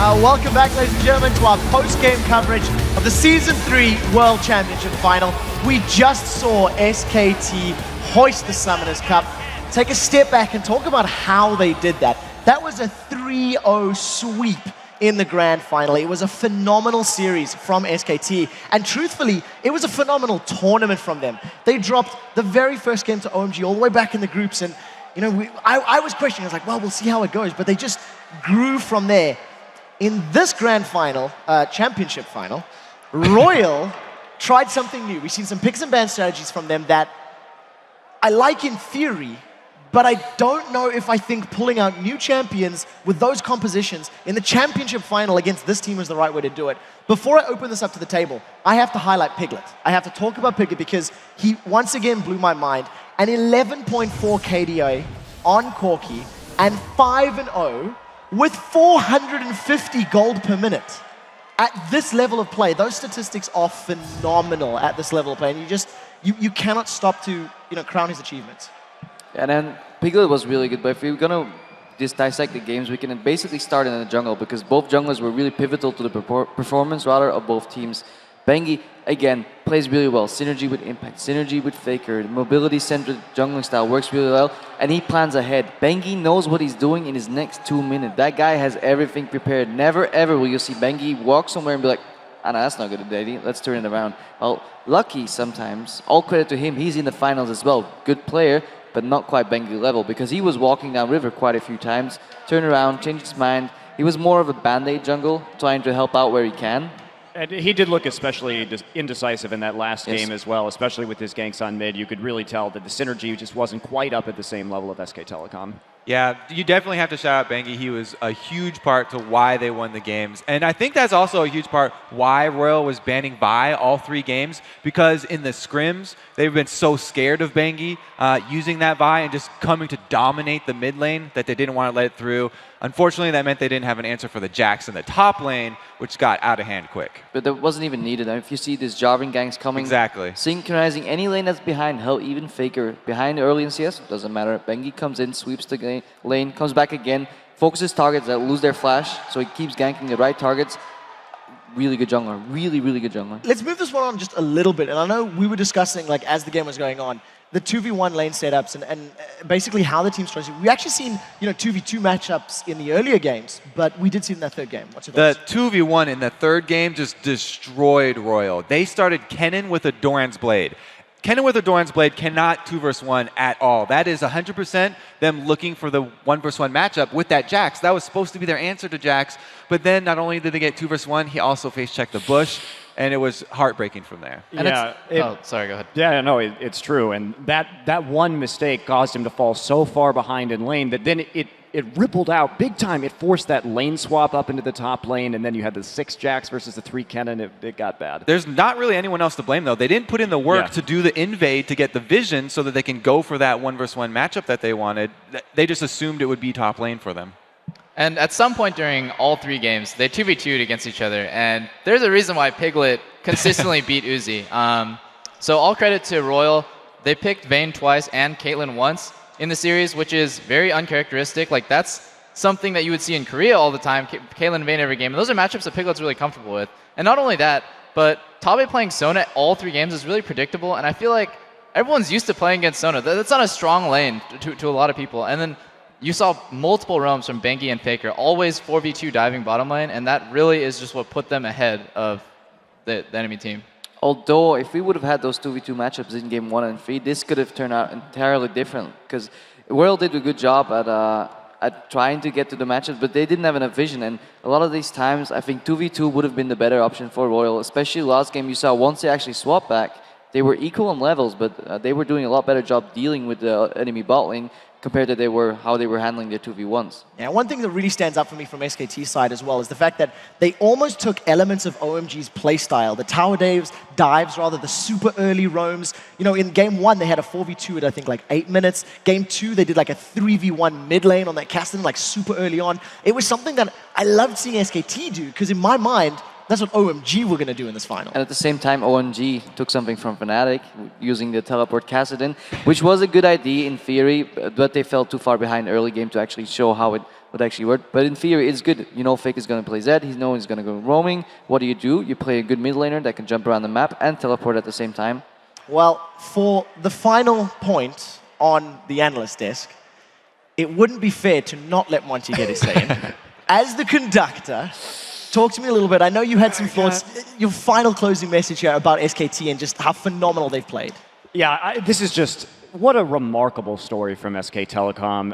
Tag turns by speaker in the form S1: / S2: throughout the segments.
S1: Welcome back, ladies and gentlemen, to our post-game coverage of the Season 3 World Championship Final. We just saw SKT hoist the Summoners Cup. Take a step back and talk about how they did that. That was a 3-0 sweep in the Grand Final. It was a phenomenal series from SKT, and truthfully, it was a phenomenal tournament from them. They dropped the very first game to OMG all the way back in the groups, and I was questioning, I was like, well, we'll see how it goes, but they just grew from there. In this Grand Final, Championship Final, Royal tried something new. We've seen some picks and ban strategies from them that I like in theory, but I don't know if I think pulling out new champions with those compositions in the Championship Final against this team is the right way to do it. Before I open this up to the table, I have to highlight Piglet. I have to talk about Piglet because he once again blew my mind. An 11.4 KDA on Corki and 5-0 with 450 gold per minute. At this level of play, those statistics are phenomenal at this level of play, and you cannot stop to crown his achievements.
S2: And then Piglet was really good, but if we're going to just dissect the games, we can basically start in the jungle because both junglers were really pivotal to the performance of both teams. Bengi, again, plays really well. Synergy with Impact, synergy with Faker, mobility-centered jungling style works really well, and he plans ahead. Bengi knows what he's doing in his next 2 minutes. That guy has everything prepared. Never ever will you see Bengi walk somewhere and be like, ah, no, that's not good, Daddy. Let's turn it around. Well, lucky sometimes. All credit to him. He's in the finals as well. Good player, but not quite Bengi level because he was walking down river quite a few times, turned around, changed his mind. He was more of a band-aid jungle, trying to help out where he can.
S3: And he did look especially indecisive in that last game as well, especially with his ganks on mid. You could really tell that the synergy just wasn't quite up at the same level of SK Telecom.
S4: Yeah, you definitely have to shout out Bengi. He was a huge part to why they won the games. And I think that's also a huge part why Royal was banning Vi all 3 games, because in the scrims, they've been so scared of Bengi using that Vi and just coming to dominate the mid lane that they didn't want to let it through. Unfortunately, that meant they didn't have an answer for the Jax in the top lane, which got out of hand quick.
S2: But that wasn't even needed. I mean, if you see these Jarvan ganks coming,
S4: exactly,
S2: synchronizing any lane that's behind, hell, even Faker behind early in CS, doesn't matter. Bengi comes in, sweeps the lane, comes back again, focuses targets that lose their flash, so he keeps ganking the right targets. Really good jungler, really, really good jungler.
S1: Let's move this one on just a little bit, and I know we were discussing, like, as the game was going on, the 2v1 lane setups and basically how the team's trying to. We actually seen 2v2 matchups in the earlier games, but we did see it in that third game. What's your thoughts?
S4: The 2v1 in the third game just destroyed Royal. They started Kennen with a Doran's Blade. Kennen with a Doran's Blade cannot 2v1 at all. That is 100% them looking for the 1v1 matchup with that Jax. That was supposed to be their answer to Jax, but then not only did they get 2v1, he also face-checked the bush, and it was heartbreaking from there.
S3: And
S5: oh, sorry, go ahead.
S3: Yeah, no, it's true. And that one mistake caused him to fall so far behind in lane that then it rippled out big time. It forced that lane swap up into the top lane, and then you had the 6 Jax versus the 3 Kennen. It got bad.
S4: There's not really anyone else to blame, though. They didn't put in the work to do the invade to get the vision so that they can go for that 1v1 matchup that they wanted. They just assumed it would be top lane for them.
S5: And at some point during all 3 games, they 2v2'd against each other, and there's a reason why Piglet consistently beat Uzi. So all credit to Royal. They picked Vayne twice and Caitlyn once in the series, which is very uncharacteristic. Like, that's something that you would see in Korea all the time, Caitlyn and Vayne every game. And those are matchups that Piglet's really comfortable with. And not only that, but Tabe playing Sona all 3 games is really predictable, and I feel like everyone's used to playing against Sona. That's not a strong lane to a lot of people. And then you saw multiple roams from Bengi and Faker, always 4v2 diving bottom lane, and that really is just what put them ahead of the enemy team.
S2: Although, if we would have had those 2v2 matchups in game 1 and 3, this could have turned out entirely different. Because Royal did a good job at trying to get to the matchups, but they didn't have enough vision. And a lot of these times, I think 2v2 would have been the better option for Royal. Especially last game, you saw once they actually swapped back, they were equal on levels, but they were doing a lot better job dealing with the enemy bot lane compared to how they were handling their 2v1s.
S1: Yeah, one thing that really stands out for me from SKT's side as well is the fact that they almost took elements of OMG's playstyle, the tower dives, the super early roams. In game 1, they had a 4v2 at, I think, like 8 minutes. Game 2, they did like a 3v1 mid lane on that Castle, like super early on. It was something that I loved seeing SKT do, because in my mind, that's what OMG were going to do in this final.
S2: And at the same time, OMG took something from Fnatic, using the teleport Kassadin, which was a good idea in theory, but they fell too far behind early game to actually show how it would actually work. But in theory, it's good. You know, Fake is going to play Zed. He knows he's going to go roaming. What do? You play a good mid laner that can jump around the map and teleport at the same time.
S1: Well, for the final point on the analyst desk, it wouldn't be fair to not let Monty get his say in. As the conductor, talk to me a little bit. I know you had some thoughts. Your final closing message here about SKT and just how phenomenal they've played.
S3: Yeah, this is just, what a remarkable story from SK Telecom.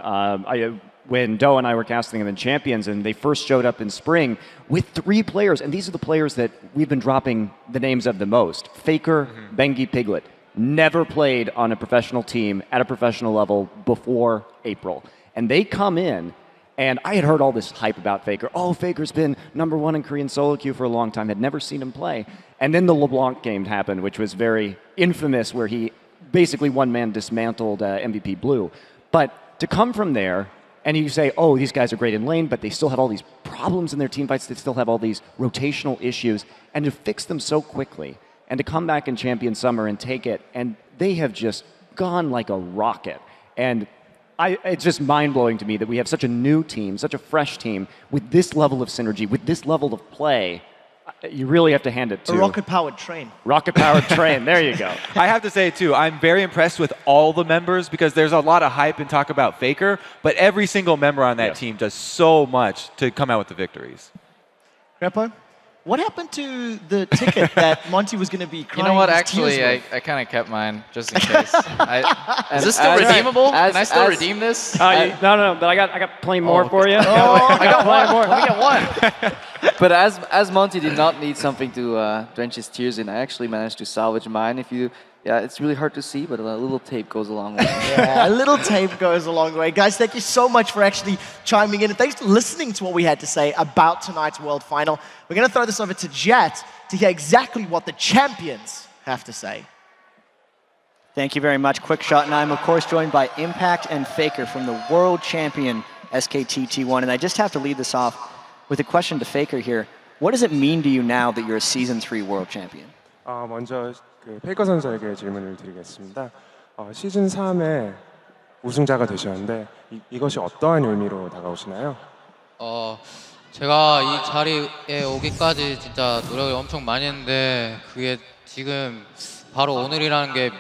S3: When Doe and I were casting them in Champions, and they first showed up in spring with 3 players, and these are the players that we've been dropping the names of the most. Faker, Bengi, Piglet. Never played on a professional team at a professional level before April. And they come in, and I had heard all this hype about Faker. Oh, Faker's been #1 in Korean solo queue for a long time, had never seen him play. And then the LeBlanc game happened, which was very infamous, where he basically one-man dismantled MVP Blue. But to come from there, and you say, oh, these guys are great in lane, but they still have all these problems in their team fights. They still have all these rotational issues. And to fix them so quickly, and to come back in Champion Summer and take it, and they have just gone like a rocket. And it's just mind-blowing to me that we have such a new team, such a fresh team, with this level of synergy, with this level of play. You really have to hand it to...
S1: A rocket-powered train.
S3: Rocket-powered train, there you go.
S4: I have to say, too, I'm very impressed with all the members because there's a lot of hype and talk about Faker, but every single member on that team does so much to come out with the victories.
S1: Repo, what happened to the ticket that Monty was going to be crying?
S5: You know what?
S1: his
S5: Actually,
S1: tears
S5: I kind of kept mine just in case. Is this still redeemable? Can I still redeem this?
S3: No, but I got plenty more for you.
S5: I got one more. Let me get one.
S2: But as Monty did not need something to drench his tears in, I actually managed to salvage mine. It's really hard to see, but a little tape goes a long way.
S1: Yeah, a little tape goes a long way. Guys, thank you so much for actually chiming in, and thanks for listening to what we had to say about tonight's World Final. We're going to throw this over to Jet to hear exactly what the champions have to say.
S6: Thank you very much, Quickshot, and I'm of course joined by Impact and Faker from the world champion SKT T1, and I just have to lead this off with a question to Faker here. What does it mean to you now that you're a Season 3 world champion?
S7: 먼저 페이커 선수에게 질문을 드리겠습니다. 시즌 3에 우승자가 되셨는데 이것이 어떠한 의미로 다가오시나요?
S8: 제가 이 자리에 오기까지 진짜 노력을 엄청 많이 했는데 그게 지금 바로 오늘이라는 게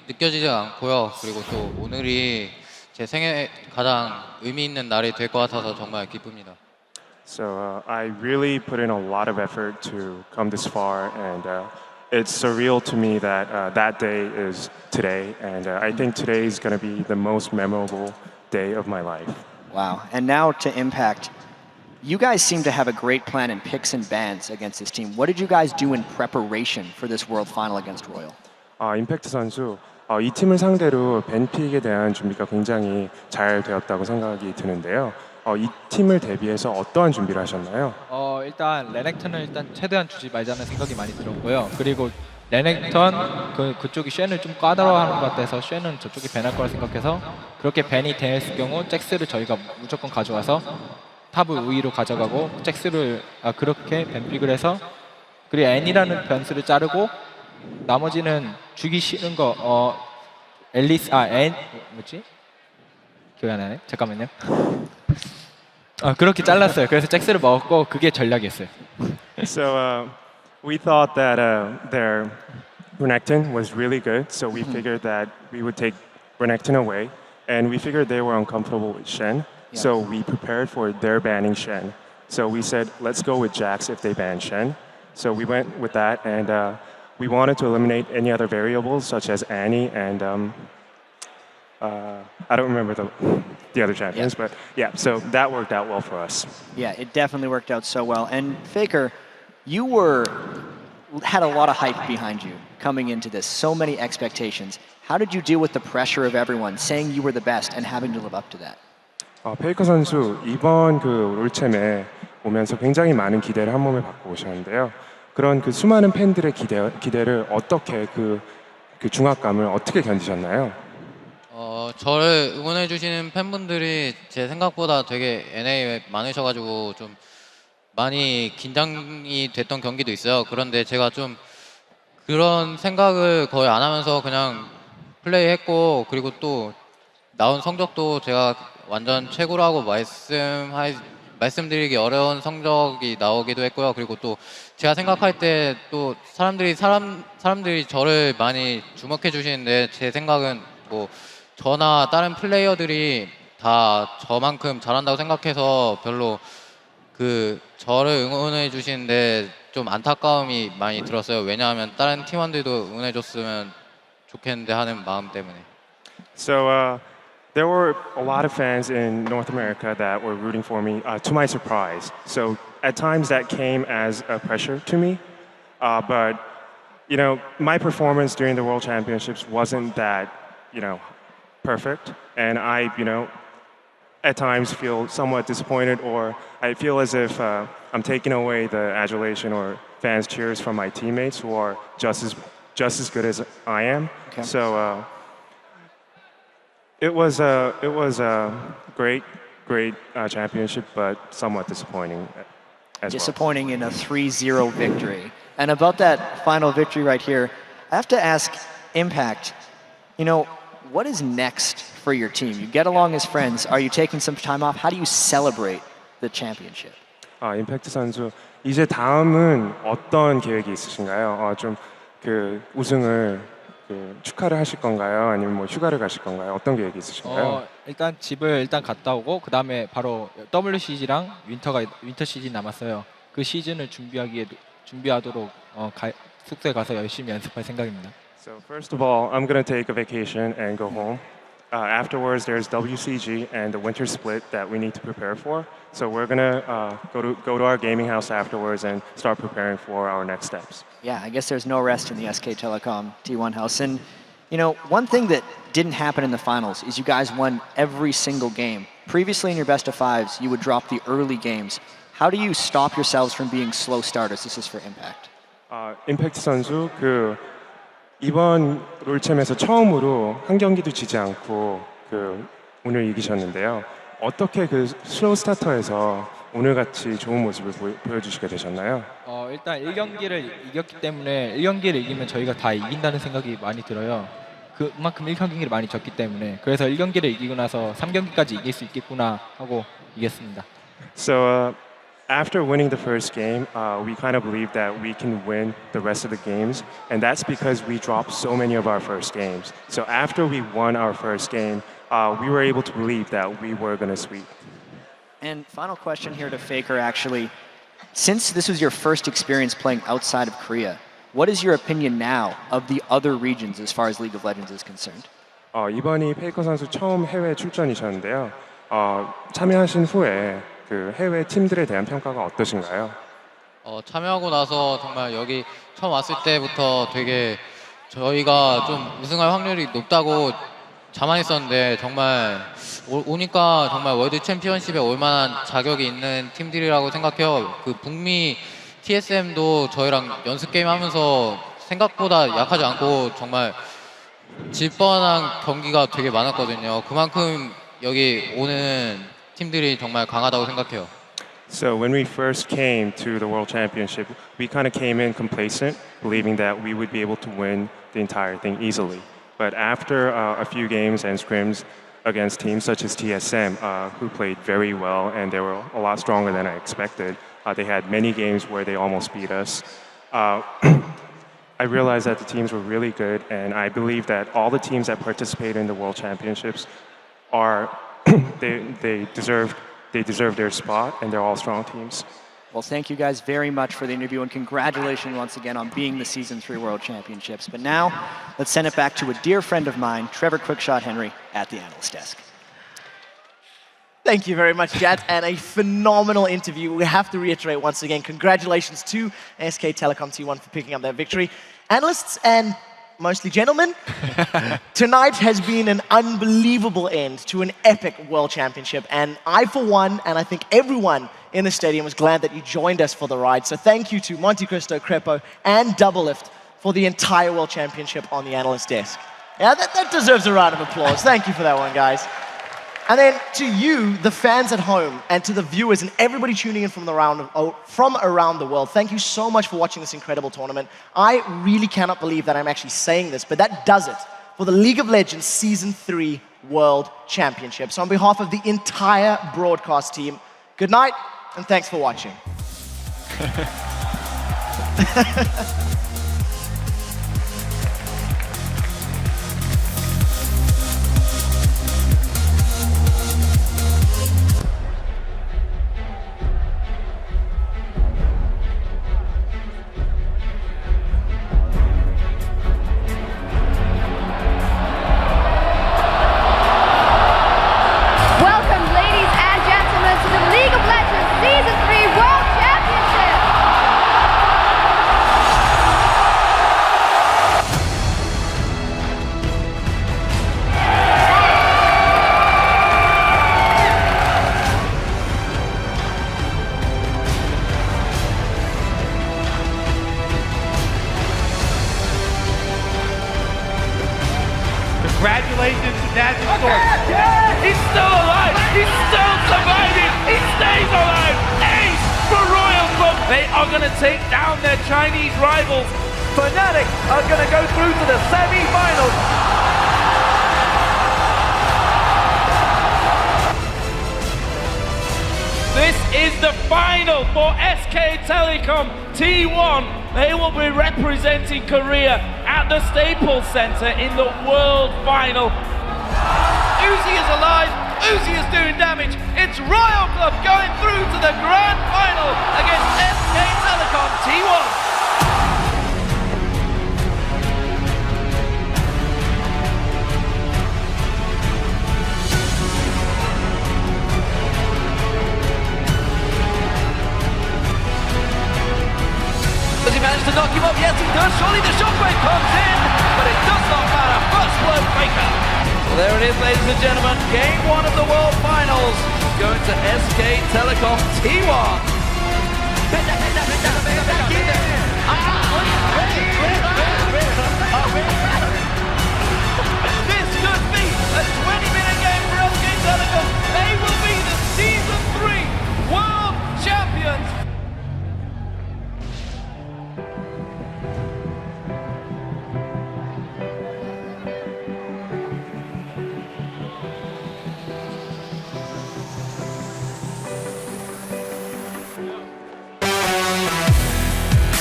S8: 느껴지지 않고요. 그리고 또 오늘이 제 생애 가장 의미 있는 날이 될 것 같아서 정말 기쁩니다.
S7: So I really put in a lot of effort to come this far, and it's surreal to me that that day is today, and I think today is going to be the most memorable day of my life.
S6: Wow. And now to Impact. You guys seem to have a great plan in picks and bans against this team. What did you guys do in preparation for this World Final against Royal?
S7: 임팩트 선수, 이 팀을 상대로 밴픽에 대한 준비가 굉장히 잘 되었다고 생각이 드는데요. 이 팀을 대비해서 어떠한 준비를 하셨나요?
S9: 일단 레넥턴을 최대한 주지 말자는 생각이 많이 들었고요. 그리고 레넥턴 그쪽이 쉔을 좀 까다로워하는 것 같아서 쉔은 저쪽이 밴할 거라 생각해서 그렇게 밴이 됐을 경우 잭스를 저희가 무조건 가져와서 탑을 우위로 가져가고 잭스를 그렇게 밴픽을 해서 그리고 N이라는 변수를 자르고 나머지는 주기 싫은 거 앨리스 N 뭐지? 기억이 안 나네. 잠깐만요. 그렇게 잘랐어요. 그래서 잭스를 먹었고 그게 전략이었어요.
S7: So we thought that their Renekton was really good, so we figured that we would take Renekton away, and we figured they were uncomfortable with Shen, so we prepared for their banning Shen. So we said, let's go with Jax if they ban Shen. So we went with that, and we wanted to eliminate any other variables such as Annie and I don't remember the other champions, but yeah, so that worked out well for us.
S6: Yeah, it definitely worked out so well. And Faker, you had a lot of hype behind you coming into this, so many expectations. How did you deal with the pressure of everyone saying you were the best and having to live up to that?
S7: 페이커 선수 이번 롤챔에 오면서 굉장히 많은 기대를 한 몸에 받고 오셨는데요. 그런 수많은 팬들의 기대를 어떻게 그 중압감을 어떻게 견디셨나요?
S8: 저를 응원해 주시는 팬분들이 제 생각보다 되게 NA에 많으셔가지고 좀 많이 긴장이 됐던 경기도 있어요. 그런데 제가 좀 그런 생각을 거의 안 하면서 그냥 플레이했고 그리고 또 나온 성적도 제가 완전 최고라고 말씀드리기 어려운 성적이 나오기도 했고요. 그리고 또 제가 생각할 때 또 사람들이 저를 많이 주목해 주시는데 제 생각은 뭐 저나 다른 플레이어들이 다 저만큼 잘한다고 생각해서 별로 그 저를 응원해 주시는데 좀 안타까움이 많이 들었어요. 왜냐하면 다른 팀원들도 응원해 줬으면 좋겠는데 하는 마음 때문에.
S7: So there were a lot of fans in North America that were rooting for me, to my surprise. So at times that came as a pressure to me. But, you know, my performance during the World Championships wasn't that, you know, perfect. And I, you know, at times feel somewhat disappointed, or I feel as if I'm taking away the adulation or fans' cheers from my teammates who are just as good as I am.
S6: Okay.
S7: So it was a great championship, but somewhat disappointing as
S6: Disappointing in a 3-0 victory. And about that final victory right here, I have to ask Impact, you know, what is next for your team? You get along as friends. Are you taking some time off? How do you celebrate the championship?
S7: 임팩트 선수, 이제 다음은 어떤 계획이 있으신가요? 좀 그 우승을 축하를 하실 건가요? 아니면 뭐 휴가를 가실 건가요? 어떤 계획이 있으신가요?
S9: 일단 집을 일단 갔다 오고 그 다음에 바로 WCG랑 윈터 시즌 남았어요. 그 시즌을 준비하도록 숙소에 가서 열심히 연습할 생각입니다.
S7: So first of all, I'm going to take a vacation and go home. Afterwards, there's WCG and the winter split that we need to prepare for. So we're going to go to our gaming house afterwards and start preparing for our next steps.
S6: Yeah, I guess there's no rest in the SK Telecom T1 house. And, you know, one thing that didn't happen in the finals is you guys won every single game. Previously in your best of fives, you would drop the early games. How do you stop yourselves from being slow starters? This is for Impact.
S7: 임팩트 선수, 이번 롤챔에서 처음으로 한 경기도 지지 않고 오늘 이기셨는데요. 어떻게 슬로우 스타터에서 오늘같이 좋은 모습을 보여주시게 되셨나요?
S9: 일단 1경기를 이겼기 때문에 1경기를 이기면 저희가 다 이긴다는 생각이 많이 들어요. 그만큼 1경기를 많이 졌기 때문에 그래서 1경기를 이기고 나서 3경기까지 이길 수 있겠구나 하고 이겼습니다.
S7: So after winning the first game, we kind of believe that we can win the rest of the games, and that's because we dropped so many of our first games. So after we won our first game, we were able to believe that we were going to sweep.
S6: And final question here to Faker, actually. Since this was your first experience playing outside of Korea, what is your opinion now of the other regions as far as League of Legends is concerned?
S7: 이번이 페이커 선수 처음 해외 출전이셨는데요. 참여하신 후에 해외 팀들에 대한 평가가 어떠신가요?
S8: 참여하고 나서 정말 여기 처음 왔을 때부터 되게 저희가 좀 우승할 확률이 높다고 자만했었는데 정말 오니까 정말 월드 챔피언십에 올 만한 자격이 있는 팀들이라고 생각해요. 북미 TSM도 저희랑 연습 게임 하면서 생각보다 약하지 않고 정말 질 뻔한 경기가 되게 많았거든요. 그만큼 여기 오는 팀들이 정말 강하다고 생각해요.
S7: So when we first came to the World Championship, we kind of came in complacent, believing that we would be able to win the entire thing easily. But after a few games and scrims against teams such as TSM, who played very well and they were a lot stronger than I expected, they had many games where they almost beat us. I realized that the teams were really good, and I believe that all the teams that participate in the World Championships are they deserve their spot, and they're all strong teams.
S6: Well, thank you guys very much for the interview, and congratulations once again on being the Season 3 World Championships. But now, let's send it back to a dear friend of mine, Trevor Quickshot Henry, at the analyst desk.
S1: Thank you very much, Jad, and a phenomenal interview. We have to reiterate once again, congratulations to SK Telecom T1 for picking up that victory. Analysts and mostly gentlemen, tonight has been an unbelievable end to an epic World Championship, and I, for one, and I think everyone in the stadium was glad that you joined us for the ride. So thank you to Monte Cristo, Crepo, and Doublelift for the entire World Championship on the analyst desk. Yeah, that deserves a round of applause. Thank you for that one, guys. And then to you, the fans at home, and to the viewers and everybody tuning in from around the world, thank you so much for watching this incredible tournament. I really cannot believe that I'm actually saying this, but that does it for the League of Legends Season 3 World Championships. On behalf of the entire broadcast team, good night and thanks for watching.
S10: Welcome, ladies and gentlemen, to the League of Legends Season 3 World Championship!
S11: Congratulations to Natural Source. He's still alive. He's still surviving. He stays alive. Ace for Royal Club. They are going to take down their Chinese rivals. Fnatic are going to go through to the semi-finals. This is the final for SK Telecom T1. They will be representing Korea at the Staples Center in the World Final. Uzi is alive. Uzi is doing damage. It's Royal Club going through to the Grand Final against SK Telecom T1. Does he manage to knock him off? Yes, he does. Surely the shockwave comes in, but it does not matter. First blood Faker. So there it is, ladies and gentlemen. Game 1 of the World Finals going to SK Telecom T1.